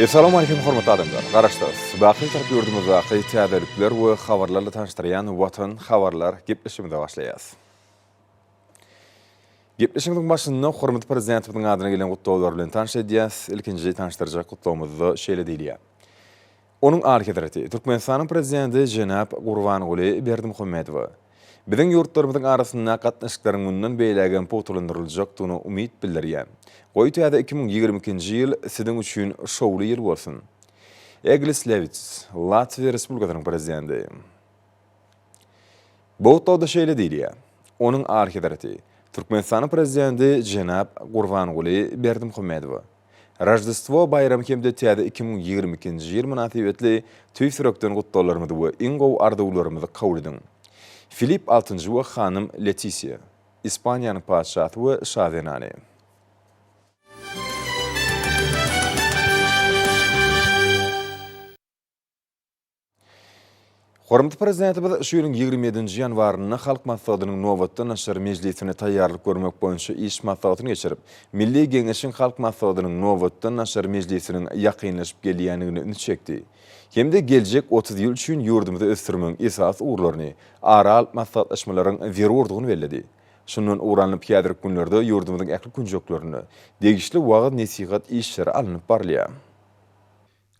Assalamu alaikum hormatly adamlar. Garaşdyrys. Baqy tarap ýurdumyzda täzelikler we habarlarla tanıştyrýan Watan habarlar gepleşiginde başlaýas. Gepleşiginiň başynda hormatly prezidentimiň adyna gelen gutdawlar bilen tanış edýäs. Ilkinji tanıştyrjak gutdawmyzda şeýle diýilýär. Onuň arkedraty Türkmenistanyň prezidenti Jenap Gurbanuly Berdimuhammedow biziň ýurtlarymyzyň arasynda gatnaşyklaryň mundan beýlägen potulandyryljakdygyny umyt bildirýär. Goýtaýda 2022-nji ýyl siziň üçin şowly ýyl bolsun. Eglis Levits, Latviýa Respublikasynyň prezidenti. Bu tawda şeýle diýilýär. Onuň arkedraty Türkmenistanyň prezidenti Jenap Gurbanuly Berdimuhammedow Rождество bayramı hemde täze 2022-nji ýyl münasibetli tüýsürekden gutdawlarymyzy we iň gowy ardawlarymyzy kabul ediň. Filip VI we hanım Leticia, İspanyanyň padşahy we şahenany. Hormatly prezidentimiz şu ýylyň 27-nji ýanwaryna Halk maslahatynyň nowatda naşar mejlisine taýýarlyk görmek boýunça iş maslahatyny geçirip, Milli Geňeşiň Halk maslahatynyň nowatda naşar mejlisiniň ýakynlaşyp gelýändigini ünsçekdi. Hemde geljek 30 ýyl üçin ýurdumyzda ösdürmeň esas urlaryny, aral maslahatlaşmalaryň berurdygyny belledi. Şundan uranyp ýadryk günlerde ýurdumyzyň ähli günjoklaryny, degişli wagt nesihat işleri alınıp barlýar.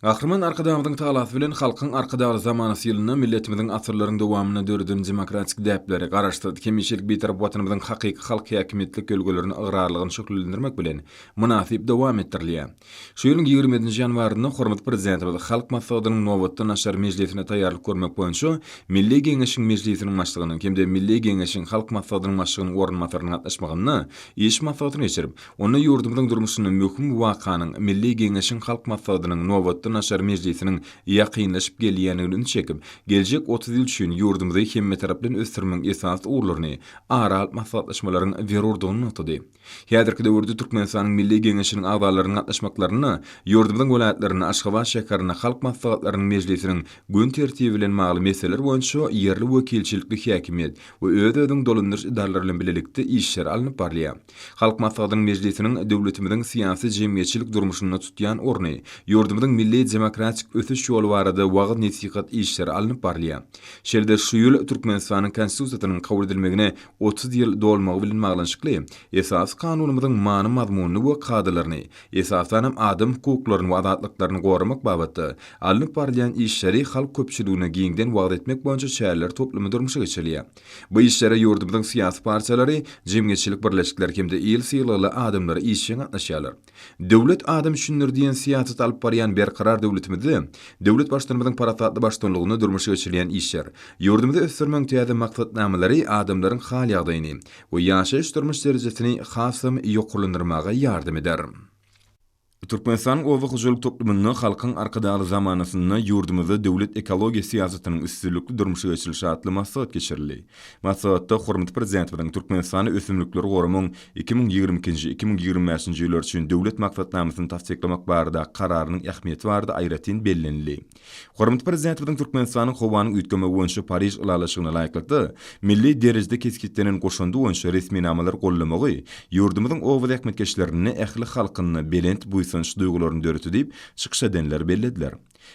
Ahyrman arkadamyzyň talasy bilen halkyň arkadaly zamanysy ýylyna milletimiziň asyrlaryň dowamyna döredýän demokratik däpleri garaşdyrdy. Kemişilik bitarap watanymyzyň hakyky halk häkimetlik ölgelerini ıgrarlygyny şekillendirmek bilen münasip dowam etdirilýär. Şu ýylyň 27-nji ýanwaryna hormatly prezidentimiz Halk maslahatynyň nowatda naşar mejlisine taýýarlyk görmek boýunça Milli Geňeşiň mejlisiniň başlygynyň hemde Milli Geňeşiň Halk maslahatynyň başlygynyň ornmatyryny gatnaşmagyny iş maslahatyny geçirip, onu ýurdumyzyň durmuşyny möhüm wakanyň Milli Geňeşiň Halk maslahatynyň nowatda naşar mejlisiniň ýakynlaşyp gelýändigini çekip, geljek 30 ýyl üçin ýurdumyzda hemme tarapdan ösdürmeň esas urlaryny, aral maslahatlaşmalaryň berurdygyny notady. Häzirki döwürde Türkmenistanyň Milli Geňeşiniň agdalarynyň gatnaşmaklaryny, ýurdumyzyň welaýatlaryny, Aşgabat şäherine Halk maslahatlarynyň mejlisiniň gün tertibi bilen magly meseleler boýunça ýerli wekilçilikli häkimet we öz-özüň dolandyrjy idaralary bilen bilelikde işler alınıp barlýar. Halk maslahatynyň mejlisiniň döwletimiziň siýasy jemgyýetçilik durmuşyna tutýan orny, ýurdumyzyň milli demokratik ötüş ýolu barada wagt nesihat işleri alınıp barlýar. Şerde şu ýyl Türkmenistanyň konstitusiýasynyň kabul edilmegine 30 ýyl dolmagy bilen maglanşykly, esas kanunymyzyň many mazmuny we kadrlaryny, esasan adam hukuklaryny we azatlyklaryny goramak babatda alınıp barýan işleri halk köpçüligine giňden wagt etmek boýunça şäherler toplamy durmuşa geçirilýär. Bu işlere ýurdumyzyň siýasy partiýalary, jemgyýetçilik birleşikleri hemde il syýlaly adamlar işe gatnaşýarlar. Döwlet adam düşündirdiýen siýasat alyp barýan berkarar döwletimizde, döwlet başlanmadan parasatly başlanlygyny durmuşa geçirilýän işler, ýurdumyzda ösdürmeň täze maksatnamalary adamlaryň hal ýagdaýyny we ýaşaýyş durmuş derejesini hasam ýokurlandyrmaga ýardam eder. Türkmenistanyň owak ujuluk toplumyny halkyň arkadaly zamanasynda ýurdumyzda döwlet ekologiýa siýasatynyň üstünlükli durmuşa geçirilişi atly maslahat geçirildi. Maslahatda hormatly prezidentimiň Türkmenistany ösümlükleri gorumyň 2020-2025-nji ýyllar üçin döwlet maksatnamasyny tasdiklamak barada kararynyň ähmiýeti barada aýratyn bellenildi. Hormatly prezidentimiň Türkmenistanyň howanyň üýtgeme boýunça Paris ulalaşygyna laýyklykda milli derejede keskitlenen goşundy boýunça resmi namalar gollamagy ýurdumyzyň owak häkimetkeşlerini ähli halkyny belent sanç duygularyny döretdi diýip çykyş edenler bellediler.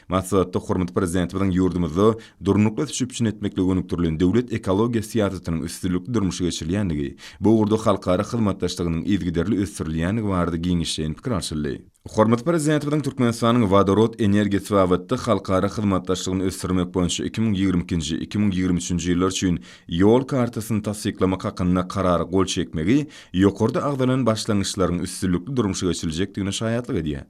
Maksatda hormatly prezidentimiň ýurdumyzda durnukly ötüşüp etmekle gönükdirilen döwlet ekologiýa siýasatynyň üstünlükli durmuşa geçirilýändigi, bu urda halkara hyzmatdaşlygynyň izgiderli ösdürilýändigi barada giňişen pikir alşyldy. Hormatly prezidentimiň Türkmenistanyň vodorod energiýasy babatda halkara hyzmatdaşlygyny ösdürmek boýunça 2022-2023-nji ýyllar üçin ýol kartasyny tasdiklamak hakyna karary gol çekmegi ýokurda agdalan başlangyçlaryň üstünlükli durmuşa geçirilýekdigine şaýatlyk edýär.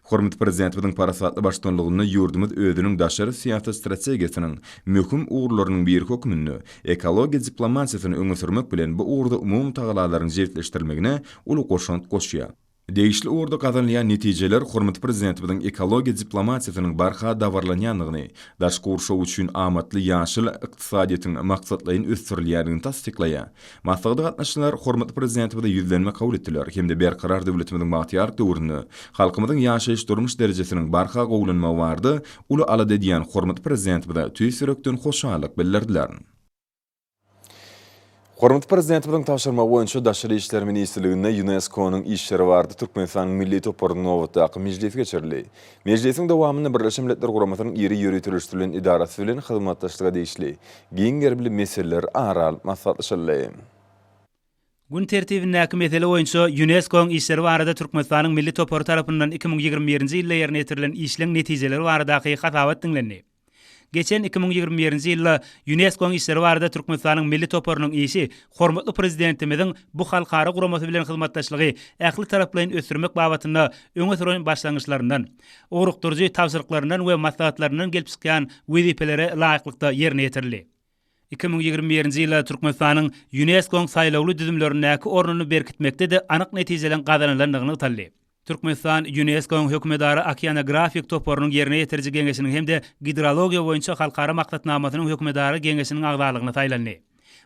Hormatly prezidentimiň parasatly başlanlygyny ýurdumyz özüniň daşary siýasat strategiýasynyň möhüm urlarynyň biri hökmünde ekologiýa diplomatiýasyny öňe sürmek bilen bu urda umum tagalalaryň jewitleşdirilmegine uly goşunt goşýar. Değişli orada kazanılan neticeler hormatly prezidentimiň ekologiýa diplomatiýasynyň barha dawarlanýandygyny, daşky urşaw üçin amatly ýaşyl ykdysadyýetyň maksatlaryny ösdürilýändigini tasdiklaýar. Maslahatda gatnaşanlar hormatly prezidentimizde ýüzlenme kabul etdiler. Hemde berkarar döwletimiziň magtyarlyk döwrüni, halkymyzyň ýaşaýyş durmuş derejesiniň barha gowlanmagy bardy, uly alada diýen hormatly prezidentimize tüýsürekden hoşallyk bildirdiler. Hormatly prezidentimiň taşyrma boýunça Daşary işler ministrliginde UNESCO-nyň işleri bardy Türkmenistanyň milli toporunyň nowatdaky mejlisi geçirildi. Mejlisiň dowamyny Birleşmiş Milletler Guramasynyň iri ýürütülüşdirilýän idarasy bilen hyzmatdaşlyga degişli giň gerbilen meseleler araly maslahatlaşyldy. Gün tertibindäki mesele boýunça UNESCO-nyň işleri barada Türkmenistanyň milli toporu tarapyndan 2021-nji ýylda ýerine ýetirilen işleň netijeleri baradaky hasabat dinlendi. Geçen 2021-nji ýylda UNESCO-nyň işleri barada Türkmenistanyň milli toporunyň işi hormatly prezidentimiziň bu halkara guramasy bilen hyzmatdaşlygy ähli taraplaryň ösürmek babatynda öňe süren başlangyçlaryndan, ogrukdurjy tawsyryklaryndan we maslahatlaryndan gelip çykýan wezipelere laýyklykda ýerine ýetirildi. 2021-nji ýylda Türkmenistanyň UNESCO-nyň saýlawly düzümlerindäki ornuny berkitmekde de anyk netijeleň gazanylanyny taldy. Türkmenistan UNESCO-nyň hökümdary Okeanografik toporunyň ýerine ýetiriji geňeşiniň hemde hidrologiýa boýunça halkara maksatnamasynyň hökümdary geňeşiniň agdalygyna taýlandy.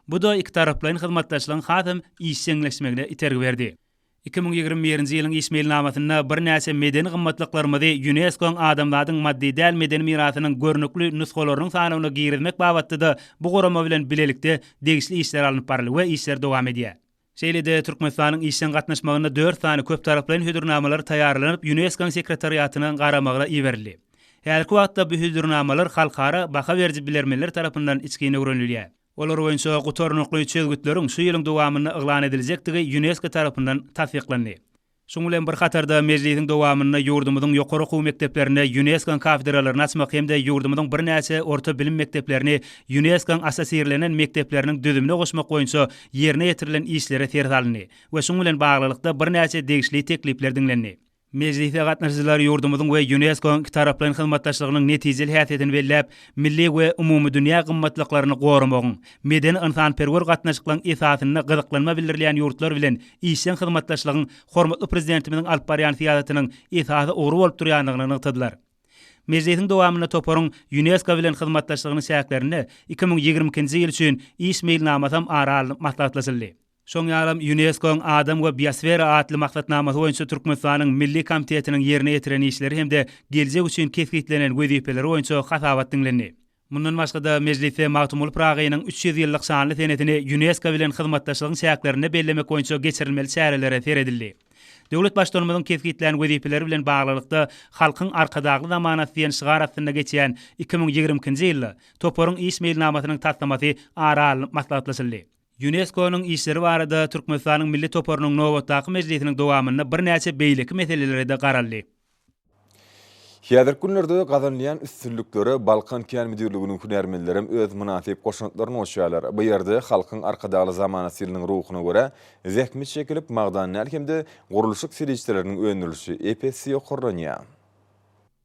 Bu da iki taraplaryň hyzmatdaşlygyny hasam işçiňleşmegine itergi berdi. 2021-nji ýylyň iş mailnamasyna bir näçe medeni gymmatlyklary UNESCO-nyň adamlaryň maddi däl medeni mirasynyň görnükli nusgalarynyň sanawyna girizmek babatda da bu gorama bilen bilelikde degişli işler alınıp barly we işler dowam edýär. Şeýlede Türkmenistanyň işden gatnaşmagyna 4 sany köp taraplaryň hüdürnamalar taýýarlanyp UNESCO sekretariatynyň garamagyna iberildi. Häzirki wagtda bu hüdürnamalar halkara baha berji bilermeler tarapyndan içgine öwrenilýär. Olar boýunça gutarnykly çözgütleriň şu ýylyň dowamyny eglan ediljekdigi UNESCO tarapyndan tasdiklandy. Şoň bilen bir hatarda mejlisiň dowamyny ýurdumyzyň ýokary okuw mekdeplerine UNESCO kafedralaryny açmak hemde ýurdumyzyň bir näçe orta bilim mekdeplerini UNESCO asasirlenen mekdepleriniň düzümine goşmak boýunça ýerine ýetirilen işlere terz alındy we şoň bilen baglykda bir näçe degişli teklipler dinlendi. Mejlise gatnaşyjylar ýurdumyzyň we UNESCO taraplaryň hyzmatdaşlygynyň netijeli häsiýetini belläp, milli we umumy dünýä gymmatlyklaryny goramagyň, medeni insanperwer gatnaşyklaryň esasyna gyzyklanma bildirilýän ýurtlar bilen işden hyzmatdaşlygyň hormatly prezidentimiziň alyp barýan siýasatynyň esasy ogry bolup durýanlygyny ynykdylar. Mejlisiň dowamyna toporuň UNESCO bilen hyzmatdaşlygynyň şäherlerini 2022-nji ýyl üçin iş mailnamasy araly maslahatlaşyldy. Şoň ýalym UNESCO-nyň Adam we Biosfera adly maksatnamasy boýunça Türkmenistanyň milli komitetiniň ýerine ýetiren işleri hemde geljek üçin kesgitlenen wezipeleri boýunça hasabat dinlendi. Mundan başga da mejlise Magtumul Pragynyň 300 ýyllyk şanly senetini UNESCO bilen hyzmatdaşlygyň şäherlerini bellemek boýunça geçirilmeli şäherlere seredildi. Döwlet başdanmynyň kesgitlen wezipeleri bilen baglykda halkyň arkadaky zamanaty şygaratyna geçýän 2022-nji ýylda toporuň iş mailnamasynyň taslamasy araly maslahatlaşyldy. UNESCO-nyň işleri barada Türkmenistanyň milli toporunyň nowatdaky mejlisiniň dowamyny bir näçe beýleki meselelerde garaldy. Häzirki günlerde gazanlayan üstünlükleri Balkan Kän Müdürlüginiň hünärmenleri öz münasip goşuntlaryny oşýarlar. Bu ýerde halkyň arkadaky zamanasylygynyň ruhyna görä zähmet çekilip magdanlar hemde guruluşyk süreçleriniň öňürlüşi EPC ýokurlanýar.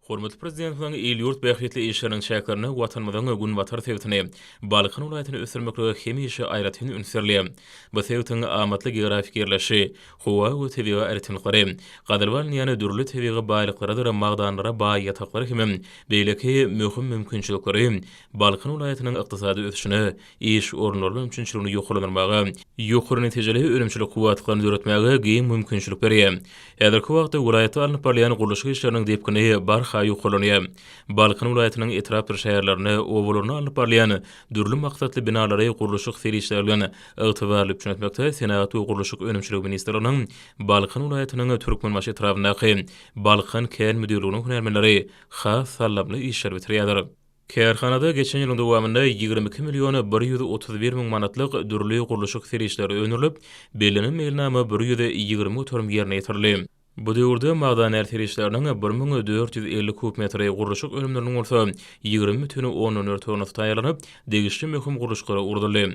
Hormatly prezidentimiň el-ýurt bähretli işleriniň şäherlerini watanymyzyň gün watar sebäpine Balkan welaýatyny ösürmekle hemişe aýratyn ünserli. Bu sebäpden amatly geografik ýerleşi, howa we tebiga eretiniklary, gadalwan ýany dürli tebiga baýlyklary da magdanlara baý ýataklary hem beýleki möhüm mümkinçilikleri Balkan welaýatynyň ykdysady ösüşine, iş ornlarynyň mümkinçiligini ýokurlanmagy, ýokary netijeli öňümçilik kuwatlaryny öwretmäge giň mümkinçilik berýär. Häzirki wagtda welaýatda alınıp barýan guruluşyk işleriniň diýipkini barha ýokurlanýar. Balkan welaýatynyň etrap bir şäherlerini owularyny alyp barýan dürli maksatly binalary guruluşyk serişleri bilen ygtybarly üçinetmekde Senat we guruluşyk öňümçilik ministrliginiň Balkan welaýatynyň Türkmenbaşy etrafyndaky Balkan Kän Müdürlüginiň hünärmenleri has sallamly işler bitirýärler. Kärhanada geçen ýylyň dowamynda 22 million 131 000 manatlyk dürli guruluşyk serişleri öňürilip, belinen mailnama 120 törüm ýerine ýetirildi. Bu döwürde magdan erterişleriniň 1450 kub metre guruluşyk önümleriniň bolsa 20,10 tonu taýýarlanyp, degişli möhüm guruluşlara urduldy.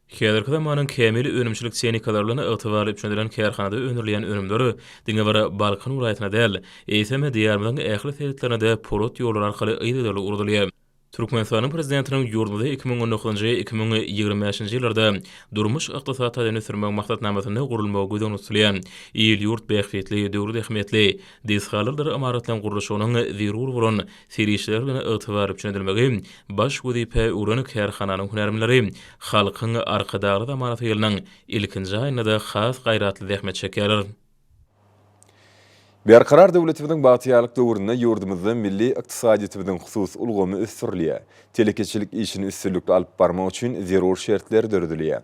Häzirki zamanyň kämil önümçilik çenikalarlaryny ygtybarly üçindilen kärhanada öňürilýän önümleri diňe bara Balkan welaýatyna däl, eýseme diýärmiň ähli seretlerine de polat ýollar arkaly ýygydaly urdulýar. Türkmenistanyň prezidentiniň ýurdumyzy 2019-2025-nji ýyllarda durmuş ykdysadyny sürmek maksatnamasyny gurulmagy gözden tutulýan el-ýurt bähretli, döwlet ähmiýetli, deshalylar amaratlaryň gurulşynyň zerur bolan serişler bilen ygtybar üçindirilmegi baş wezipe urany kärhananyň hünärmenleri halkyň arkadaky zamanaty ýylynyň ilkinji aýynda has gaýratly zähmet çekerler. Berkarar döwletimiziň batyýalyk döwründe ýurdumyzda milli ykdysadyýetimiziň husus ulgamy ösürilýär. Telekeçilik işini üstünlükli alyp barmak üçin zerur şertler döredilýär.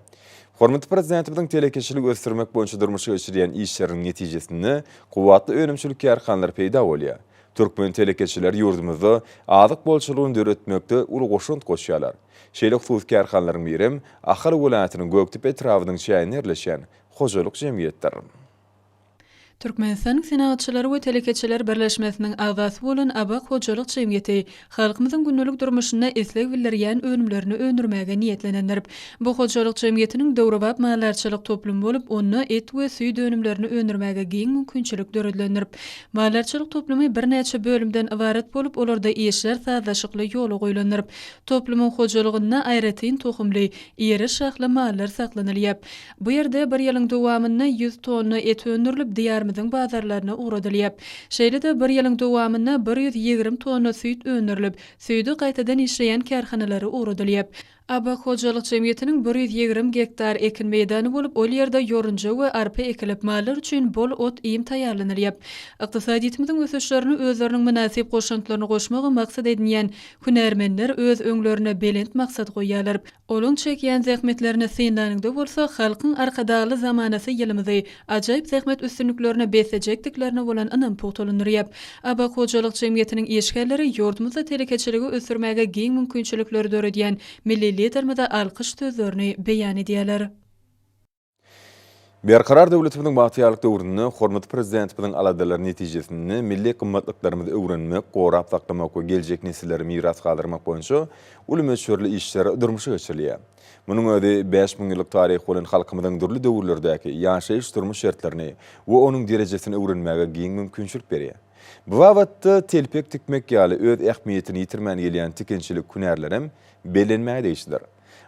Hormatly prezidentimiň telekeşilik ösdürmek boýunça durmuşy geçirýän işleriň netijesinde kuwatly önümçilik ýarkanlar peýda bolýar. Türkmen telekeşiler ýurdumyzda azyk bolçulugyny döretmekde uly goşunt goşýarlar. Şeýle hususy ýarkanlaryň birim Ahal welaýatynyň Gökdip etrawynyň çäýine ýerleşen hojalyk jemgyýetler. Türkmenistan Senatçylary we Telekeçiler Birleşmesiniň agzasy bolan Abak Hojalyk Jemgyýeti halkymyzyň gündelik durmuşyna esleg bildirýän önümlerini öndürmäge niýetlenenler. Bu hojalyk jemgyýetiniň döwrebap mallarçylyk toplum bolup, onu et we süýt önümlerini öndürmäge giň mümkinçilik döredilenler. Mallarçylyk toplumy bir näçe bölümden ibaret bolup, olarda işler sazlaşykly ýola goýulanlar. Toplumyň hojalygyna aýratyn tohumly, ýeri şahly mallar saklanylýar. Bu ýerde bir ýylyň dowamynda 100 tonna et öndürilip, diýär bazarlarına uğradılıyap. Şeýle de bir ýylyň dowamynda 120 tonna süýt öndürilip, süýdi gaýtadan işleýän kärhanalary uğradılıyap. Abak Hojalyk Jemgyýetiniň 120 hektar ekin meýdany bolup, ol ýerde ýorunja we arpa ekilip, mallar üçin bol ot iýim taýýarlanylýar. Ykdysadyýetimiziň ösüşlerini özleriniň münasip goşuntlaryny goşmagy maksat edinýän hünärmenler öz öňlerine belent maksat goýýarlar. Olaň çekýän zähmetlerini syndanynda bolsa, halkyň arkadaly zamanasy ýylymyzy ajaýyp zähmet üstünliklerine besejekdiklerine bolan anam pogtolunýar. Abak Hojalyk Jemgyýetiniň işgärleri ýurdumyzda telekeçiligi ösürmäge giň mümkinçilikleri döredýän milli lidermede alkış sözlerini beýan edýärler. Berkarar döwletimiň bagtýarlyk döwründe hormatly prezidentimiň aladalar netijesinde milli kymmatlyklary öwrenmek, gorap saklamak we geljek nesilleri miras galdyrmak boýunça uly meşhurly işler durmuşy geçirilýär. Munyň özi 5000 ýyllyk taryhy bolan halkymyzyň dürli döwürlerdäki ýaşaýyş durmuş şertlerini we onuň derejesini öwrenmäge giň mümkinçilik berýär. Bu wagtda telpek tikmek ýaly öz ähmiýetini ýitirmän gelýän tikençilik hünärlerim belenmäge değişdiler.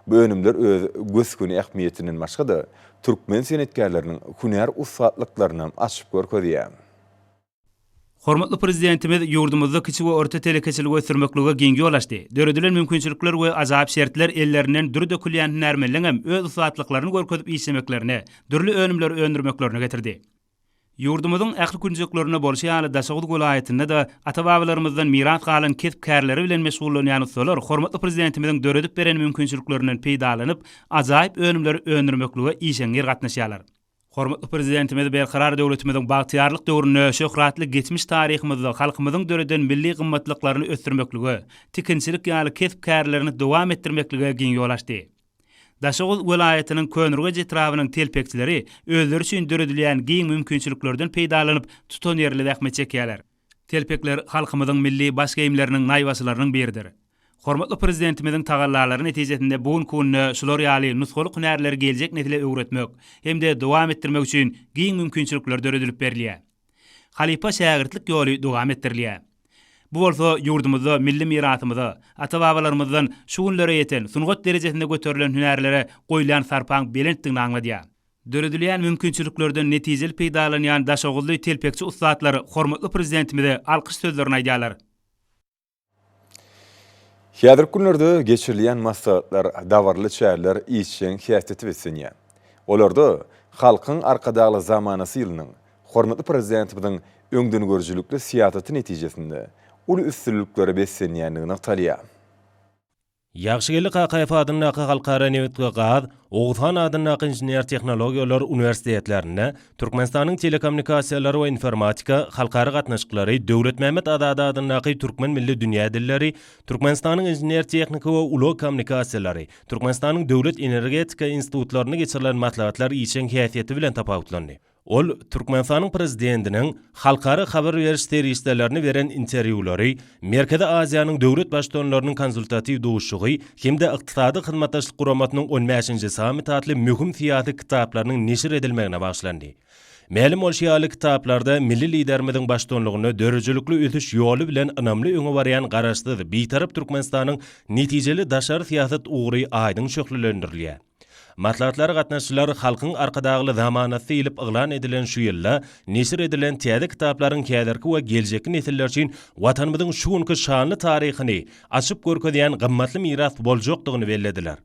Bu önümler öz gösküni ähmiýetiniň başga-da Türkmen senetkarlarynyň hünär usatlyklaryny açyp görkezýär. Hormatly prezidentimiz ýurdumyzda kiçik we orta telekeçilik ösdürmeklige giň ýol açdy. Döredilen mümkinçilikler we azap şertler ellerinden dürde kulýan hünärmenliň öz usatlyklaryny görkezip işlemeklerine, dürli önümleri öndürmeklerine getirdi. Ýurdumyzyň ähli günjeklerine bolşy ýaly Daşagyk welaýatynda da ata-babalarymyzdan miras galan kesip-kärleri bilen meşgullanýan ustalar hormatly prezidentimiziň döredip beren mümkinçiliklerinden peýdalanyp, ajaýyp önümleri öndürmeklige işeňer gatnaşýarlar. Hormatly prezidentimiz berkarar döwletimiziň bagtýarlyk döwrüne, şöhratly geçmiş taryhymyzda halkymyzyň döreden milli gymmatlyklaryny ösdürmeklige, tikinçilik ýaly kesip-kärlerini dowam etdirmeklige giň ýol açdy. Daşagyk welaýatynyň könürge etrawynyň telpekçileri özleri üçin döredilýän giň mümkinçiliklerden peýdalanyp tutan ýerli ähmet çekýärler. Telpekler halkymyzyň milli baş geýimleriniň naýbasylarynyň biridir. Hormatly prezidentimiziň tagallalary netijesinde bugun kunna şular ýaly nusgalyk hünärleri geljek nesile öwretmek hemde dowam etdirmek üçin giň mümkinçilikler döredilip berilýär. Halipa şägirdlik ýoly dowam etdirilýär. Bu bolsa ýurdumyzda milli mirasymyza, ata-babalarymyzdan şu günlere ýeten sungat derejesinde göterilen hünärlere goýulan sarpaň belentdigini aňladýar. Döredilýän mümkinçiliklerden netijeli peýdalanýan daşagylly telpekçi ustatlary hormatly prezidentimize alkyş sözlerini aýdýarlar. Häzirki günlerde geçirilýän maslahatlar, dawarly çäýler işçiň häsiýeti besenýär. Olarda halkyň arkadaly zamanasy ýylynyň hormatly prezidentimiziň öňden görjülükli siýasaty netijesinde uly üstünlikleri besenýändigini talýar. Ýagşylyk AKF adyna halkara näwetge gaz, Oğuzhan adyna inженер tehnologiýalar universitetlerine Türkmenistanyň telekommunikasiýalary we informatika halkara gatnaşyklary Döwlet Mehmet Adada adyna Türkmen milli dünýä dilleri, Türkmenistanyň inженер tehnika we uly kommunikasiýalary, Türkmenistanyň döwlet energetika institutlaryna geçirilen maslahatlar işin häsiýeti bilen tapawutlandy. Ol Türkmenistanyň prezidentiniň halkara habar beriş teristlerini beren interwýulary, Merkezi Aziýanyň döwlet başdanlarynyň konsultativ duşugy hemde ykdysady hyzmatdaşlyk guramatynyň 15-nji samity adly mühim fiýaty kitaplarynyň neşir edilmegine başlandy. Mälim ol şeýaly kitaplarda milli liderimiziň başdanlygyny dörejülükli ötüş ýoly bilen ynamly öňe barýan garaşdy beýtarap Türkmenistanyň netijeli daşary siýasat ugry aýdyň şöhlendirilýär. Maslahatlar gatnaşçylar halkyň arkadagy zamanasy ilip yglan edilen şu ýylda neşir edilen täze kitaplaryň käderki we geljeki nesiller üçin watanymyzyň şu günki şanly taryhyny açyp görkezýän gymmatly miras boljakdygyny bellediler.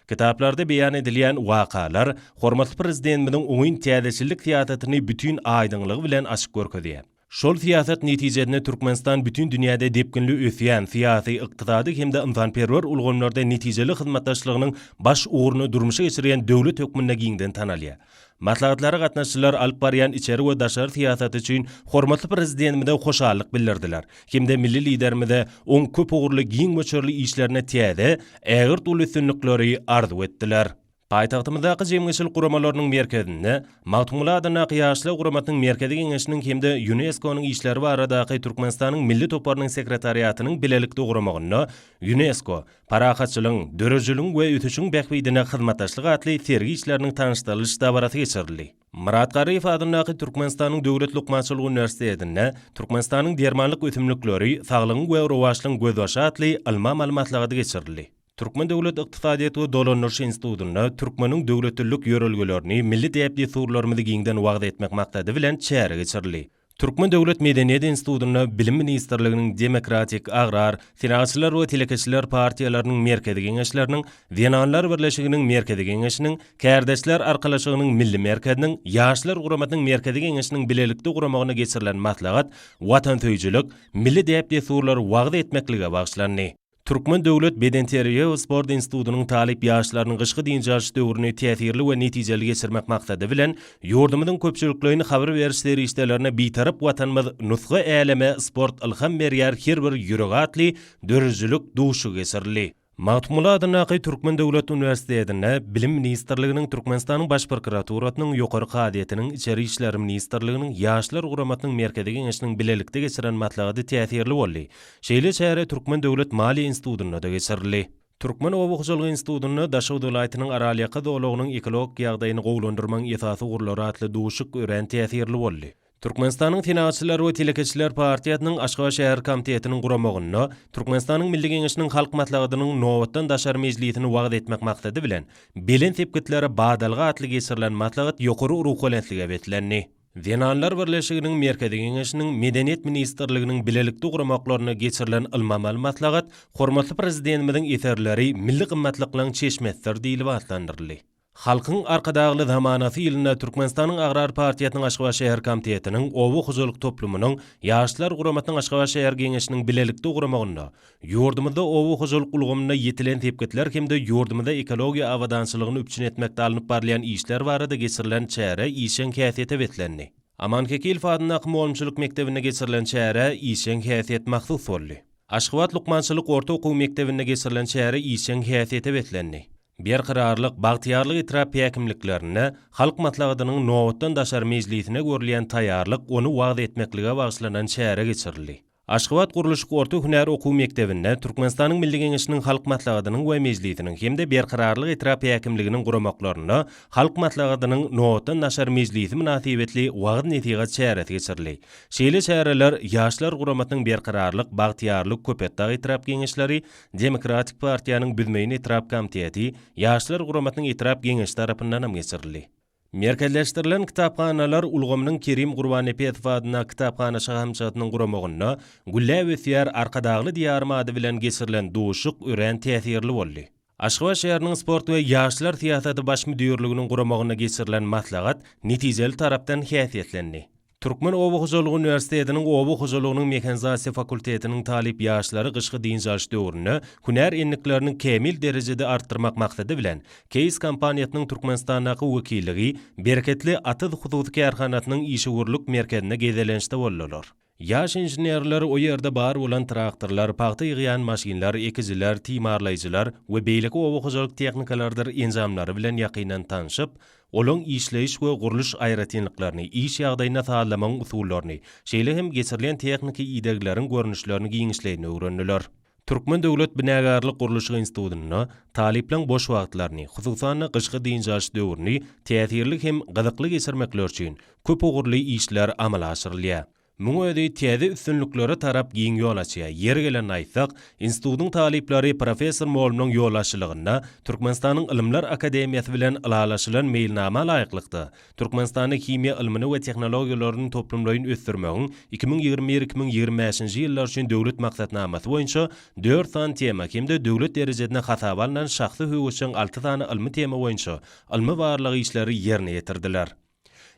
Kitaplarda beýan edilýän wakalar hormatly prezidentimizin oňyn täzeçilik siýasatyny bütün aýdyňlygy bilen açyp görkezýär. Şol siyaset netijesinde Türkmenistan bütün dünyada depkinli ösýän siyasi, iqtisadi hemde insanperwer ulgamlarda netijeli hyzmatdaşlygynyň baş uğrunu durmuşa geçirýän döwlet hökmünde giňden tanalýar. Maslahatlara gatnaşyjylar alyp barýan içeri we daşary siýasat üçin hormatly prezidentimize hoşallyk bildirdiler. Hemde milli liderimize oň köp ugurly giň möçerli işlerine täze ägir dul üstünlikleri arzu etdiler. Paýtagtymyzdaky jemgyçylyk guramalarynyň merkezinde Matmula adyna ýaşly guramatynyň merkezi geňeşiniň hemde UNESCO-nyň işleri baradaky Türkmenistanyň milli toparynyň sekretariatynyň bilelikli guramagyna UNESCO parahatçylygyň, dörejiligiň we ütüşiň bähbidine hyzmatdaşlyk atly sergi işleriniň tanışdyrylyş dabarasy geçirildi. Murat Gariýew adynaky Türkmenistanyň Döwlet Lukmançylyk Uniwersitetinde Türkmenistanyň dermanlyk ötümlikleri, saglygyň we rowaşlygyň gözbaşy atly alma maglumatlary geçirildi. Türkmen Döwlet Iqtisadiýaty we Dolanýaryş Institutunda Türkmeniň döwletçilik ýörelgelerini milli täpdi surlarymyzy giňden wagda etmek maksady bilen çäre geçirildi. Türkmen Döwlet Medeniýet Institutunda Bilim Ministrliginiň Demokratik, Agrar, Finansçylar we Telekeçiler partiýalarynyň merkezi geňeşleriniň, Wenanlar Birleşiginiň merkezi geňeşiniň, Kärdeşler arkalaşygynyň milli merkeziniň, Ýaşlar guramatynyň merkezi geňeşiniň bilelikli guramagyna geçirilen maslahat, watansöýçilik, milli täpdi surlary wagda etmeklige bagşlandy. Türkmen Döwlet Bedentariýa we Sport Institutunyň talip ýaşlarynyň gyşky diňjaş döwrüni täsirli we netijeli geçirmek maksady bilen ýurdumyzyň köpçüliklerini habar beriş serişdelerine bitarap watanymyz nusga äleme sport ilham berýär her bir ýüregatly dörejlik duşu geçirildi. Matmula adynaky Türkmen Döwlet Uniwersitetinde Bilim Ministrliginiň Türkmenistanyň baş prokuraturasynyň ýokary kadiýetiniň içeri işler ministrliginiň ýaşlar guramatynyň merkezi geňeşiniň bilelikde geçiren maslahaty täsirli boldy. Şeýle şäher Türkmen Döwlet Maliýe Institutunda da geçirildi. Türkmen Owakyjylyk Institutunda Daşaw dolaýatynyň Aralyaka dowlagynyň ekologik ýagdaýyny gowlandyrmaň esasy gurulary atly duşuk ören täsirli boldy. Türkmenistanyň Finansçylar we Telekeçiler partiýasynyň Aşgabat şäher komitetiniň guramagyna Türkmenistanyň milli geňeşiniň halk maslahatynyň nowatdan daşary mejlisini wagda etmek maksady bilen belen tepkitlere badalga atly geçirilen maslahat ýokary uruqolentlige betlenni. Wenanlar Birleşiginiň merkezi geňeşiniň Medeniýet Ministrliginiň bilelikli guramaklaryna geçirilen ilma maslahat hormatly prezidentimiziň eserleri milli gymmatlyklaryň çeşmetdir diýilip atlandyryldy. Halkyň arkadagly zamanasy ýylynda Türkmenistanyň Agrar partiýasynyň Aşgabat şäher komitetiniň owu huzulyk toplumynyň ýaşlar guramatynyň Aşgabat şäher geňeşiniň bilelikli guramagyna ýurdumyzda owu huzulyk ulgamyna ýetilen tepkitler hemde ýurdumyzda ekologiýa awadançylygyny üpçün etmekde alynyp barýan işler barada geçirilen çäre işen häsiýete betlendi. Aman Kekil adynaky Molumçylyk mektebine geçirilen çäre işen häsiýet mahsus boldy. Aşgabat Lukmançylyk orta okuw mektebine geçirilen çäre işen häsiýete betlendi. Berqararlyk, bagtyarlyk etrap häkimliklerine, halk maslahatynyň nowatdan daşary mejlisine görülýän taýýarlyk onu wagda etmeklige bagşlanan çäre geçirildi. Aşgabat Guruluşyk orta hünär okuw mektebinde Türkmenistanyň milli geňeşiniň halk maslahatynyň we mejlisiniň hemde berqararlyk etrap häkimliginiň guramaklaryna halk maslahatynyň nowatdan daşary mejlisi münasibetli wagda netigat çäre geçirildi. Şeýle çäreler ýaşlar guramatynyň berqararlyk, bagtyarlyk köpetdag etrap geňeşleri, Demokratik partiýanyň büzmeýin etrap komiteti, ýaşlar guramatynyň etrap geňeş tarapyndan geçirildi. Merkezleştirilen kitapxanalar ulgamynyň Kerim Gurbanypeýew adyna kitapxana şahamçatynyň guramagyna Güllä Wesiýär arkadagly diýarym ady bilen geçirilen duşuk ören täsirli boldy. Aşgabat şäheriniň sport we ýaşlar siýasaty baş müdürliginiň guramagyna geçirilen maslahat netijeli tarapdan häsiýetlendi. Türkmen Owakyjylyk Uniwersitetiniň Owakyjylygynyň Mekanizasiýa fakultetiniň talip ýaşlary gyşky diňjaş döwrüne hünär enliklerini kemil derejede artdyrmak maksady bilen Keys kompaniýasynyň Türkmenistandaky wekilligi Bereketli Atyz hususi kärhanatynyň işgörlük merkezine gezelenişde boldylar. Yaş inženerler o ýerde bar bolan traktorlar, paxta ýygýan maşinlar, ekijiler, timarlaýjylar we beýleki owakyjylyk tehnikalardyr enzamlary bilen ýakynan tanışyp, olaň işleýiş we guruluş aýratynlyklaryny, iş ýagdaýyna taýlanmaň usullaryny, şeýle hem geçirilen tehnika idegleriň görnüşlerini giňişleýini öwrendiler. Türkmen Döwlet Binagarlyk Guruluşy Institutunyna taliplaryň boş wagtlaryny, hususan gyşky diňjaş döwrüni täsirli hem gyzykly geçirmekler üçin köp ugurly işler amala aşyrylýar. Muňa täze üstünliklere tarap giň ýol açýar. Ýeri gelen aýtsak, institutyň taliplary professor Molumyň ýollaşçylygyna Türkmenistanyň Ilimler Akademiýasy bilen ilalaşylan meýilnama laýyklykda Türkmenistanyň kimia ilmini we tehnologiýalaryny toplumlaryň ösdürmegiň 2021-2025-nji ýyllar üçin döwlet maksatnamasy boýunça 4 san tema hemde döwlet derejesinde hasaba alynan şahsy höwüşiň 6 sany ilmi tema boýunça ilmi barlygy işleri ýerine ýetirdiler.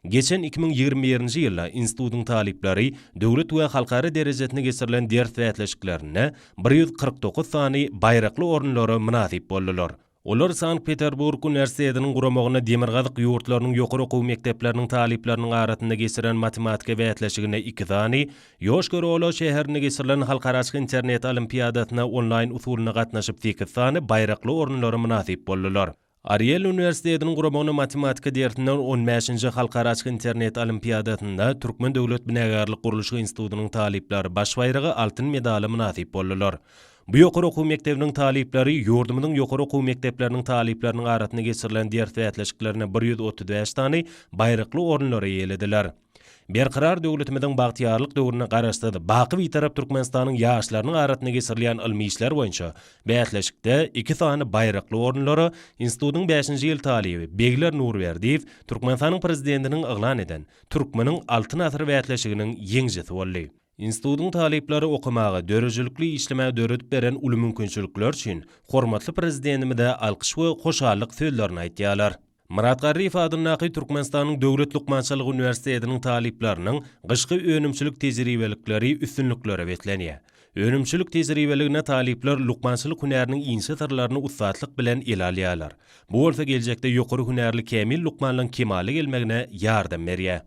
Geçen 2021-nji ýylda institutun talipleri döwlet we halkara derejetine geçirilen ders wätleşiklerine 149 sany baýrakly orunlara münasip boldylar. Olar Sankt Peterburg Üniversitesinin guramagyna demirgazyk ýurtlarynyň ýokary okuw mekdepleriniň talipleriniň arasynda geçiren matematika wätleşigine 2 sany, Ýoşgörölo şäherine geçirilen halkaraçyk internet olimpiadasyna online usulyna gatnaşyp 8 sany baýrakly orunlara münasip boldylar. Ariel Üniversitesinin guramagyna matematika dersinden 15-nji halkaraçyk internet olimpiadasynda Türkmen Döwlet Binägarlyk Guruluşy Institutynyň talipleri baş bayragy altyn medali münasip boldylar. Bu ýokary okuw mektebiniň talipleri ýurdumynyň ýokary okuw mektepleriniň talipleriniň arasynda geçirilen ders wätleşiklerine 135 sany baýrakly orunlara ýelediler. Berqarar döwletimiziň bagtyarlyk döwrüne garaşdy. Baky bir tarap Türkmenistanyň ýaşlarynyň arasynda geçirilen ilmi işler boýunça wätleşikde 2 sany baýrakly orunlara institutyň 5-nji ýyl talibi Begler Nurberdiýew Türkmenistanyň prezidentiniň eglan eden Türkmeniň altyn asyr wätleşiginiň ýeňjisi boldy. Institutyň talipleri okumagy, dörejlikli işlemäge döredip beren uly mümkinçilikler üçin hormatly prezidentimize alkyş we hoşallyk sözlerini aýtýarlar. Murat Garriýew adyny Türkmenistanyň Döwlet Lukmançylyk Üniversitetiniň talipleriniň gyşky önümçilik tejribelikleri üstünlükleri betlenýär. Önümçilik tejribeligine talipler lukmançylyk hünäriniň inşe tarlaryny ustatlyk bilen ilalýarlar. Bu bolsa geljekde ýokary hünärli Kemil Lukmanlyň kemali gelmegine ýardam berýär.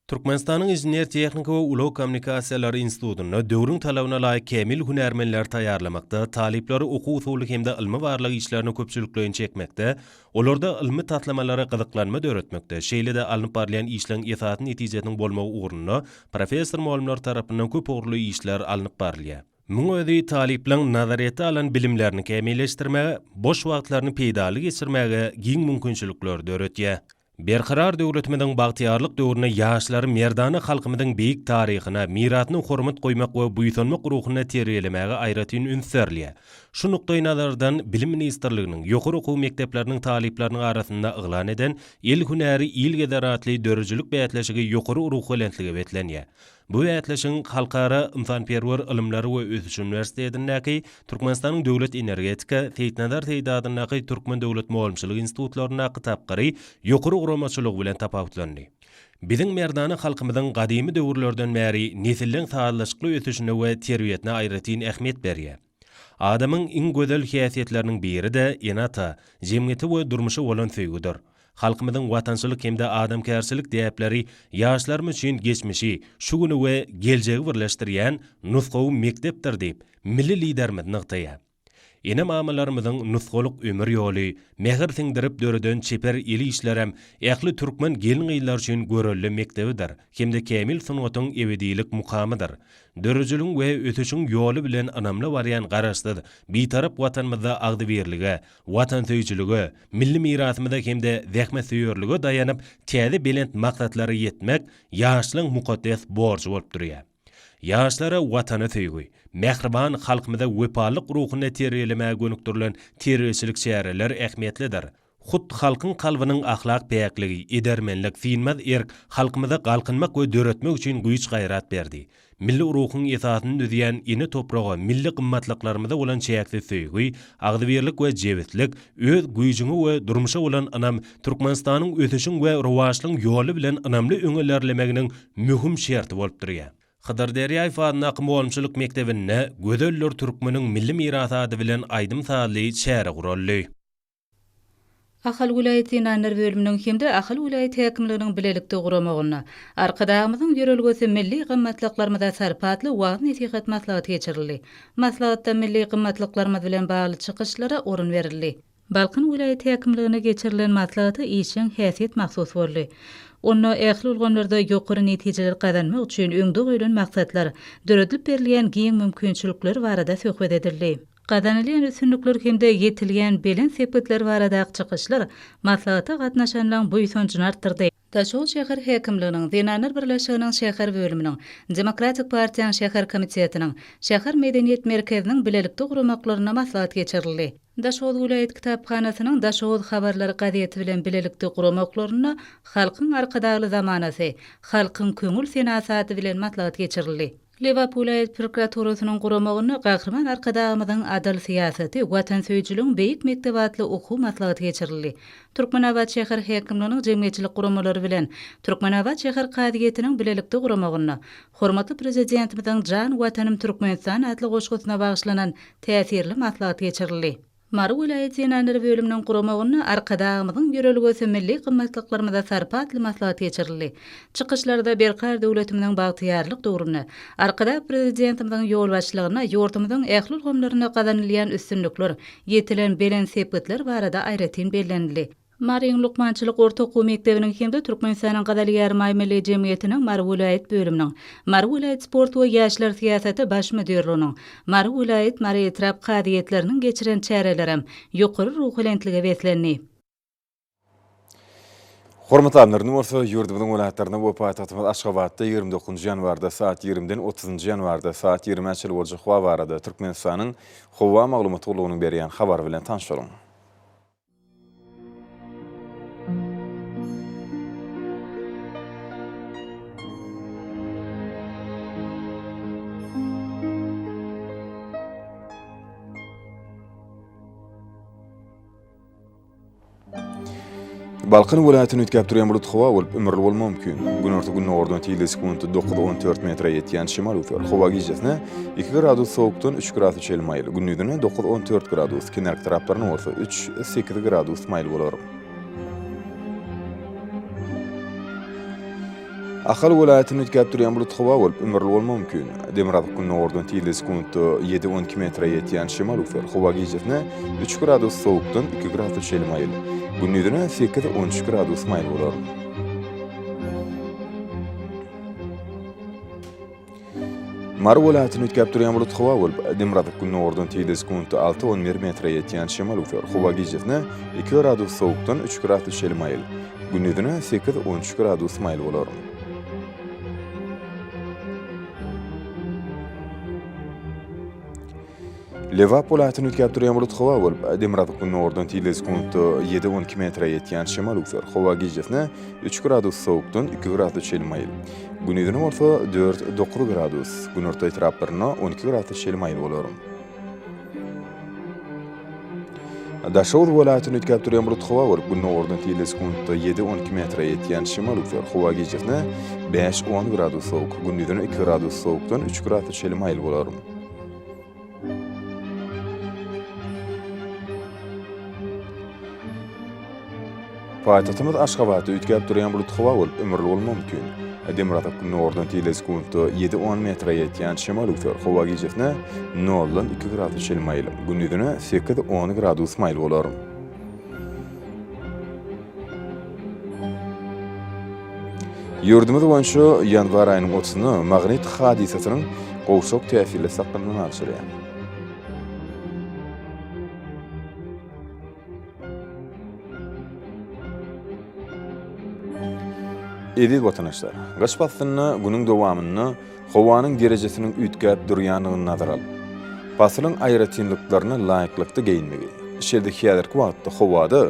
Türkmenistanyň Injiner Tehnika we Ulaw Kommunikasiýalary Institutyna döwrüň talabyna laýyk kemil hünärmenler taýýarlamakda, talipleri okuw usuly hemde ilmi barlygy işlerini köpçülikleýin çekmekde, olarda ilmi tatlamalara gyzyklanma döretmekde, şeýle-de alınıp barlayan işleň esasy netijesiniň bolmagy ugrunda professor muallimler tarapyndan köp ugrly işler alınıp barlýar. Muň özi talipliň nazariýete alan bilimlerini kämilleşdirmäge, boş wagtlaryny peýdaly geçirmäge giň mümkinçilikler döretýär. Berqarar döwletimiziň bagtyarlyk döwrüne ýaşlary merdany halkymyzyň beýik taryhyna, miratyny hormat goýmak we buýsanmak ruhyna terbiýelemäge aýratyn ünserliýär. Şu nukdaý nazardan Bilim Ministrliginiň ýokary okuw mekdepleriniň talipleriniň arasynda eglan eden el hünäri il gezeratly dörejlik bäýatleşigi ýokary ruh bilentligi betlenýär. Bu wätleşiň halkara insanperwer ilimleri we ösüş üniversitetindäki Türkmenistanyň Döwlet Energetika Teýtnazar teýdadynyň Türkmen Döwlet Muallimçilik institutlaryna kitapgary ýokary guramaçylyk bilen tapawutlandy. Biziň merdany halkymyzyň gadymy döwürlerden bäri nesilliň sağlaşykly ösüşine we terbiýetine aýratyn ähmiýet berýär. Adamyň iň gözel häsiýetleriniň biri de enata, jemgyýeti we durmuşy bolan söýgüdir. Halkymyzyň watançylyk hemde adamkärçilik diýipleri ýaşlarym üçin geçmişi, şu güni we geljegi birleşdirýän nusgawy mektepdir diýip milli liderimiz nykdaýar. Ene mamalarymyzyň nusgalyk ömür ýoly, mehr siňdirip döreden çeper eli işlerem ähli türkmen gelin ýyllar üçin görelli mektebidir. Hemde kemil sunatyň ebedilik mukamydyr. Dörejiliň we ötüşiň ýoly bilen anamly barýan garaşdyr. Bir tarap watanymyzda agdyberlige, watan söýçiligi, milli mirasymyzda hemde zähmet söýerlige daýanyp täze belent maksatlary ýetmek ýaşlyň mukaddes borçy bolup durýar. Ýaşlara watany söýgi, mehriban halkymyza wepalyk ruhyny terbiýelemäge gönükdirilen terbiýeçilik şäherler ähmiýetlidir. Hut halkyň kalbynyň ahlak peýekligi, edermenlik, sinmez erk halkymyza galkynmak we döretmek üçin güýç gaýrat berdi. Milli ruhyň esasyny düzýän ine topraga, milli gymmatlyklaryna bolan çäksiz söýgi, agdyberlik we jewitlik, öz güýjüňi we durmuşa bolan anam Türkmenistanyň ösüşiň we rowaşlygyň ýoly bilen anamly öňelerlemeginiň mühim şerti bolup durýar. Xydar Derýäýew adyny muallimçilik mektebinde gözeller türkmeniň milli mirasy bilen aýdym saly şäher guruldy. Ahal vilayeti Naner bölümünün hemde ahal vilayeti häkimliginiň bilelikde guramagyna, arkadagymyzyň ýörelgesi milli gymmatlyklaryna sarpatly wagt nesihat maslahaty geçirildi. Maslahatda milli gymmatlyklarymyz bilen bagly çykyşlara orun berildi. Balkyn vilayeti häkimligine geçirilen maslahaty işiň häsiýet mahsus boldy. Onu ähli bolganlarda ýokary netijeler gazanmak üçin öňde goýulan maksatlar, döredilip berilýän giň mümkinçilikler barada söhbet edildi. Gazanylýan üstünlükler hemde ýetilýän belen sepetler barada çykyşlar maslahata gatnaşanlaryň buýsançyny artdyrdy. Daşol şäher häkimliginiň Zenaner birleşiginiň şäher bölüminiň, Demokratik partiýanyň şäher komitetiniň, şäher medeniýet merkeziniň bilelikde guramaklaryna maslahat geçirildi. Daşol vilayet kitapxanasynyň Daşol habarlary gazetesi bilen bilelikde guramaklaryna halkyň arkadaly zamanasy, halkyň köňül senasaty bilen maslahat geçirildi. Liverpool vilayet prokuraturynyň guramagyny gahrman arkadagymyň adal siýasaty watan söýjülüň beýik mektebatly okuw maslahaty geçirildi. Türkmenabad şäher häkimliginiň jemgyýetçilik guramalary bilen Türkmenabad şäher kadyýetiniň bilelikde guramagyny hormatly prezidentimiziň Jan Watanym Türkmenistan adly goşgusyna bagyşlanan täsirli maslahaty geçirildi. Mary vilayet senatary bölüminiň guramagyny arkadagymyň ýörelgösi milli gymmatlyklary sarpatly maslahaty geçirildi. Çykyşlarda berkar döwletimiň bagtyýarlyk dogruny, arkada prezidentimiň ýol başçylygyna ýurtymyzyň ähli gomlaryna gazanylýan üstünlikler, ýetilen belen sepetler barada aýratyn bellenildi. Maryň Lukmançylyk orta okuw mektebiniň hemde Türkmenistanyň Gadaly Ýarmy milli jemgyýetiniň Mary vilayet bölüminiň Mary vilayet sport we ýaşlar siýasaty baş müdirligi Mary vilayet Mary etrap kadyýetleriniň geçiren çärelerem ýokary ruhlentligi weslenni. Hormatly amlarny bolsa ýurdumyň welaýatlaryna bu paýtagtymyz Aşgabatda 29 ýanwarda saat 20-den 30 ýanwarda saat 20-çe boljak hawa barada Türkmenistanyň hawa maglumaty gulugyny berýän habar bilen tanşalyň. Balkın welaýatyny ütkäp durýan bulut hawa bolup ömürli bolmam mümkin. Gün ortagyny ordan tile sekundy 9-14 metre ýetýän şimal üfer. Hawa gijesine 2 gradus sowukdan 3 gradus çel maýly. Günnüdüne 9-14 gradus, kenarky taraplaryna bolsa 3-8 gradus maýly bolar. Ahal welaýatyny ütkäp durýan bulut hawa bolup ömürli bolmam mümkin. Demirabkyny ordan tile sekundy 7-12 metre ýetýän şimal üfer. Hawa gijesine 3 gradus sowukdan 2 gradus çel maýly. Günnüdüne 8-13 gradus maýly bolar. Mary welaýatyny ütkäp durýan bulut hawa bolup Demirabkyny ordan tile sekundy 6-11 metre ýetýän şimal üfer. Hawa gijesine 2 gradus sowukdan 3 gradus çel maýly. Günnüdüne 8-13 gradus maýly bolar. Liverpool welaýatyny ütkäp durýan bulut hawa bolup Demirabkyny ordan tile sekundy 7-12 metre ýetýän şimal üfer. Hawa gijesine 3 gradus sowukdan 2 gradus çel maýly. Günnüdüne bolsa 4-9 gradus, gün orta etraplaryna 12 gradus çel maýly bolar. Daşawr welaýatyny ütkäp durýan bulut hawa bolup günnüň ordan tile sekundy 7-12 metre ýetýän şimal üfer. Hawa gijesine 5-10 gradus sowuk, günnüdüne 2 gradus sowukdan 3 gradus çel maýly bolar. Paýtagtymyz Aşgabatda ütkäp durýan bulut hawa bolup ömürli bolmam mümkin. Demirabkyny ordan tile sekundy 7-10 metre ýetýän şimal üfer. Hawa gijesine 0-dan 2 gradus çel maýly. Günnüdüne 8-10 gradus maýly bolar. Ýurdumyz boýunça ýanwar aýynyň 30-ny magnit hadisasynyň gowşak täsirli saklanyny alşyrýar. Edil vatandaşlar, gaçpasyny günüň dowamyny howanyň derejesiniň ütkäp durýanyny nazar alyp, pasylyň aýratynlyklaryny laýyklykda geýinmegi. Şerde häzirki wagtda howada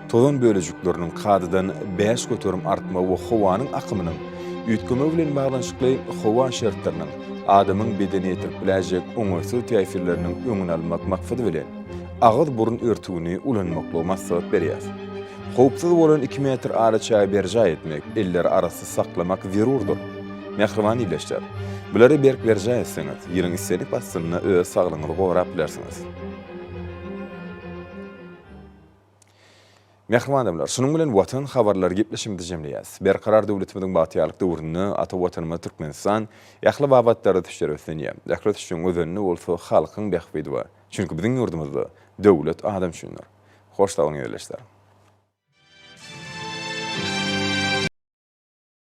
tozan bölejikleriniň kadydan 5 göterim artma we howanyň akymynyň ütkeme bilen baglanşykly howa şertleriniň adamyň bedeni etip biläjek oňaýsy täsirleriniň öňüni almak maksady bilen agyr burun örtügini ulanmakly maksat berýär. Howpsuz bolan 2 metr araça berja etmek, eller arasy saklamak zerurdur. Mehriban ileşler. Bulary berk berja etseňiz, ýylyň isselik basynyny öz saglygyňyzy gorap bilersiňiz. Mehriban adamlar, şunun bilen watan habarlary gepleşimde jemleýäs. Berkarar döwletimiziň batýarlyk döwrüni ata watanymy Türkmenistan ýakly babatlarda tüşer ötlenýär. Ýakly tüşüň özüni bolsa halkyň behbidi bar. Çünki biziň ýurdumyzda döwlet adam düşünür. Hoş taýyň ýerleşler.